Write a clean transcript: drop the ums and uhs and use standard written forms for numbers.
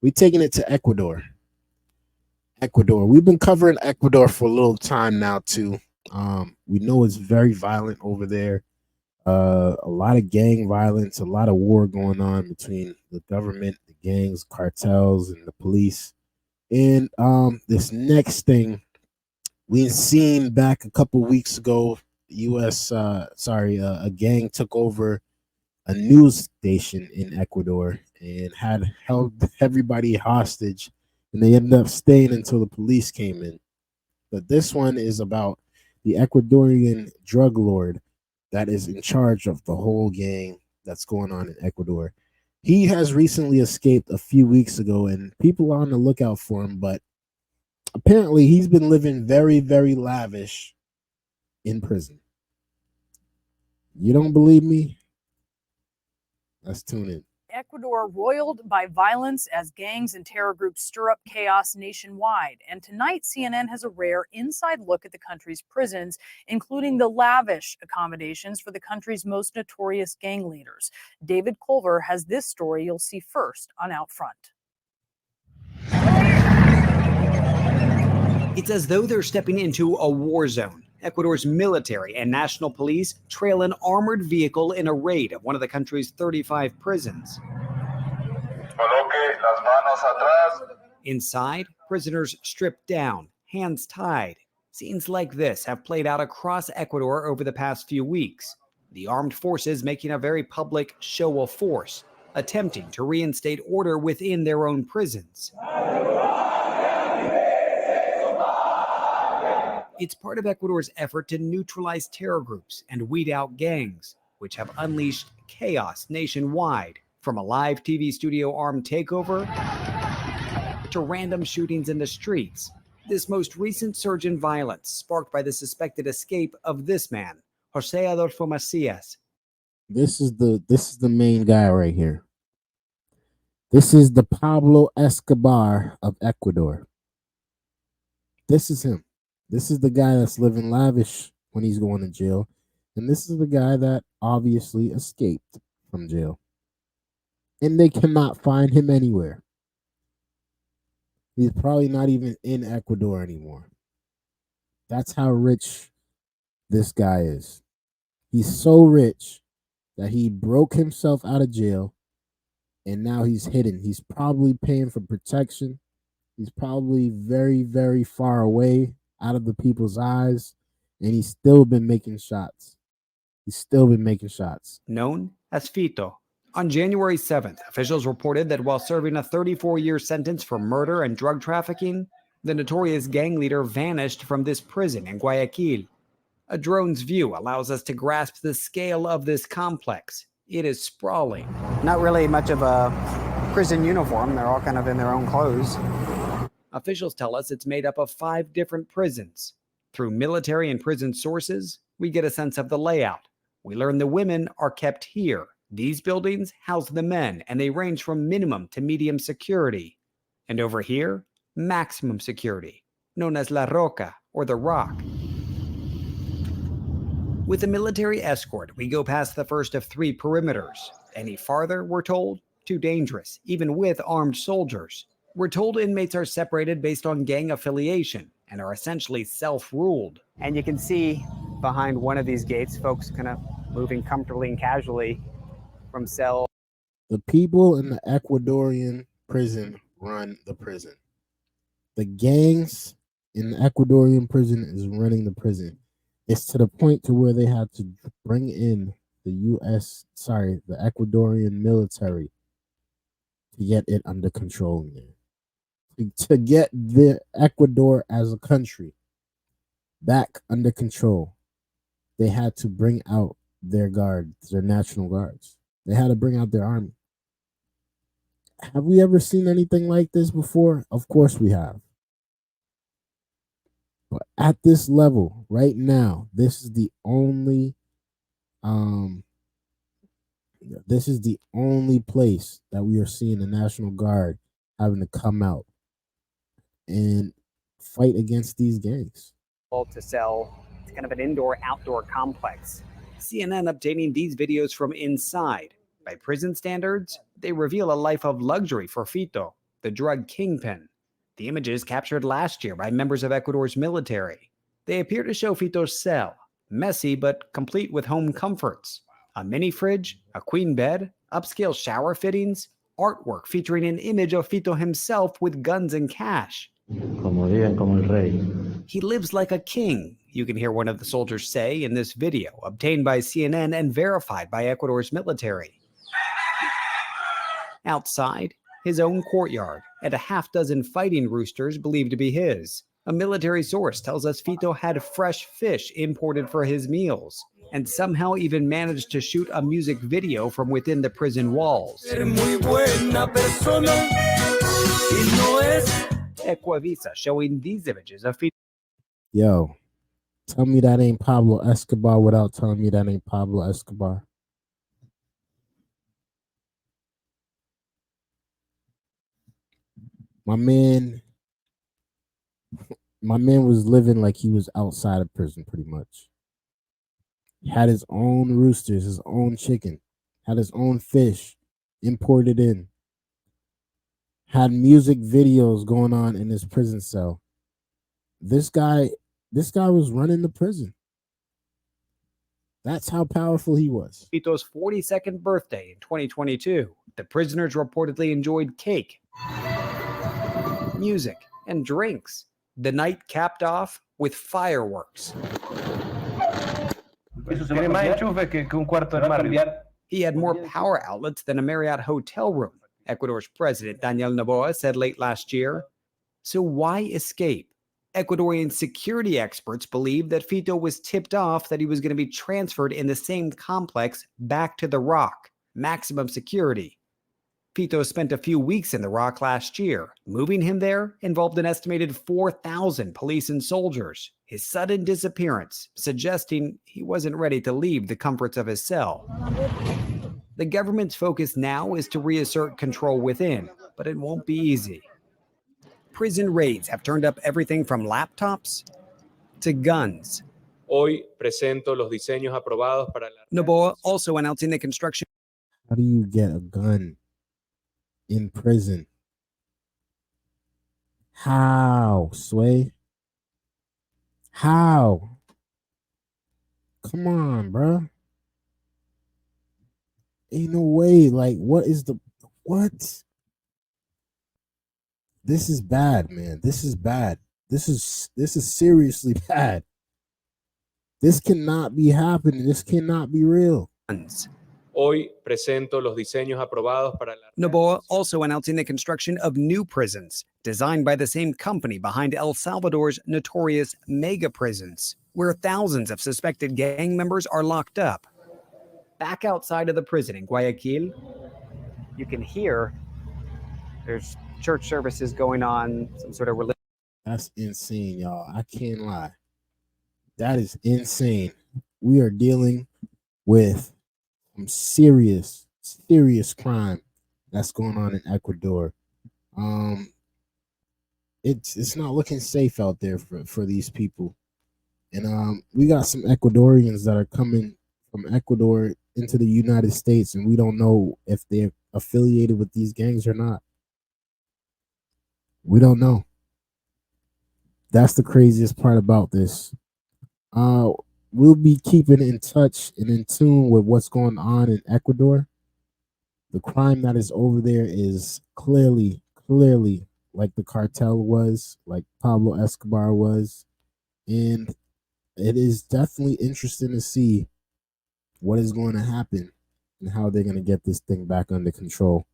We taking it to Ecuador. Ecuador. We've been covering Ecuador for a little time now too. We know it's very violent over there. A lot of gang violence, a lot of war going on between the government, the gangs, cartels, and the police. And this next thing we seen back a couple weeks ago, U.S. A gang took over a news station in Ecuador and had held everybody hostage, and they ended up staying until the police came in. But this one is about the Ecuadorian drug lord that is in charge of the whole gang that's going on in Ecuador. He has recently escaped a few weeks ago, and people are on the lookout for him. But apparently, he's been living very, very lavish in prison. You don't believe me? Let's tune in. Ecuador roiled by violence as gangs and terror groups stir up chaos nationwide. And tonight, CNN has a rare inside look at the country's prisons, including the lavish accommodations for the country's most notorious gang leaders. David Culver has this story you'll see first on Outfront. It's as though they're stepping into a war zone. Ecuador's military and national police trail an armored vehicle in a raid of one of the country's 35 prisons. Inside, prisoners stripped down, hands tied. Scenes like this have played out across Ecuador over the past few weeks. The armed forces making a very public show of force, attempting to reinstate order within their own prisons. It's part of Ecuador's effort to neutralize terror groups and weed out gangs, which have unleashed chaos nationwide, from a live TV studio armed takeover to random shootings in the streets. This most recent surge in violence sparked by the suspected escape of this man, Jose Adolfo Macias. This is the main guy right here. This is the Pablo Escobar of Ecuador. This is him. This is the guy that's living lavish when he's going to jail. And this is the guy that obviously escaped from jail. And they cannot find him anywhere. He's probably not even in Ecuador anymore. That's how rich this guy is. He's so rich that he broke himself out of jail and now he's hidden. He's probably paying for protection. He's probably very, very far away out of the people's eyes, and he's still been making shots. Known as Fito. On January 7th, officials reported that while serving a 34-year sentence for murder and drug trafficking, the notorious gang leader vanished from this prison in Guayaquil. A drone's view allows us to grasp the scale of this complex. It is sprawling. Not really much of a prison uniform. They're all kind of in their own clothes. Officials tell us it's made up of 5 different prisons. Through military and prison sources, we get a sense of the layout. We learn the women are kept here. These buildings house the men, and they range from minimum to medium security. And over here, maximum security, known as La Roca, or the Rock. With a military escort, we go past the first of 3 perimeters. Any farther, we're told, too dangerous, even with armed soldiers. We're told inmates are separated based on gang affiliation and are essentially self-ruled. And you can see behind one of these gates, folks kind of moving comfortably and casually from cell. The people in the Ecuadorian prison run the prison. The gangs in the Ecuadorian prison is running the prison. It's to the point to where they had to bring in the Ecuadorian military to get it under control in there. To get the Ecuador as a country back under control, they had to bring out their guards, their national guards. They had to bring out their army. Have we ever seen anything like this before? Of course we have. But at this level, right now, this is the only place that we are seeing the National Guard having to come out and fight against these gangs. To sell, it's kind of an indoor-outdoor complex. CNN obtaining these videos from inside. By prison standards, they reveal a life of luxury for Fito, the drug kingpin. The images captured last year by members of Ecuador's military. They appear to show Fito's cell, messy but complete with home comforts. A mini fridge, a queen bed, upscale shower fittings, artwork featuring an image of Fito himself with guns and cash. Como digan, como el rey. He lives like a king, you can hear one of the soldiers say in this video, obtained by CNN and verified by Ecuador's military. Outside, his own courtyard and a half-dozen fighting roosters believed to be his. A military source tells us Fito had fresh fish imported for his meals, and somehow even managed to shoot a music video from within the prison walls. Ecuavisa showing these images of Fito. Yo, tell me that ain't Pablo Escobar without telling me that ain't Pablo Escobar. My man was living like he was outside of prison pretty much. He had his own roosters, his own chicken, had his own fish imported in, had music videos going on in his prison cell. This guy was running the prison. That's how powerful he was. Fito's 42nd birthday in 2022. The prisoners reportedly enjoyed cake, music, and drinks. The night capped off with fireworks. He had more power outlets than a Marriott hotel room, Ecuador's president Daniel Noboa said late last year. So why escape? Ecuadorian security experts believe that Fito was tipped off that he was going to be transferred in the same complex back to the Rock, maximum security. Fito spent a few weeks in the Rock last year. Moving him there involved an estimated 4,000 police and soldiers. His sudden disappearance, suggesting he wasn't ready to leave the comforts of his cell. The government's focus now is to reassert control within, but it won't be easy. Prison raids have turned up everything from laptops to guns. Hoy presento los diseños aprobados para la... Noboa also announcing the construction. How do you get a gun in prison? How, Sway? How? Come on, bro. Ain't no way. Like, what? This is bad, man. This is bad. This is seriously bad. This cannot be happening. This cannot be real. Hoy presento los diseños aprobados para la... Noboa also announcing the construction of new prisons, designed by the same company behind El Salvador's notorious mega prisons, where thousands of suspected gang members are locked up. Back outside of the prison in Guayaquil, You can hear there's church services going on, some sort of religion. That's insane, y'all. I can't lie. That is insane. We are dealing with some serious crime that's going on in Ecuador. It's not looking safe out there for these people. And we got some Ecuadorians that are coming from Ecuador into the United States, and we don't know if they're affiliated with these gangs or not. We don't know. That's the craziest part about this. We'll be keeping in touch and in tune with what's going on in Ecuador. The crime that is over there is clearly like the cartel was, like Pablo Escobar was. And it is definitely interesting to see what is going to happen and how they're going to get this thing back under control.